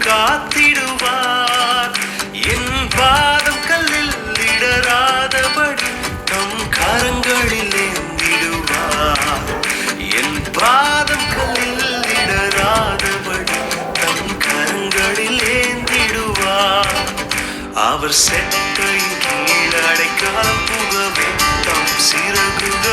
காத்திடுவார். என் பாதம் கல்லில் இடராதபடி தம் கரங்களில் ஏந்திடுவார். என் பாதம் கல்லில் இடராதபடி தம் கரங்களில் ஏந்திடுவார். அவர் செட்டையின் கீழ் அடைக்கலம் புகவே தம் சிறகுகள்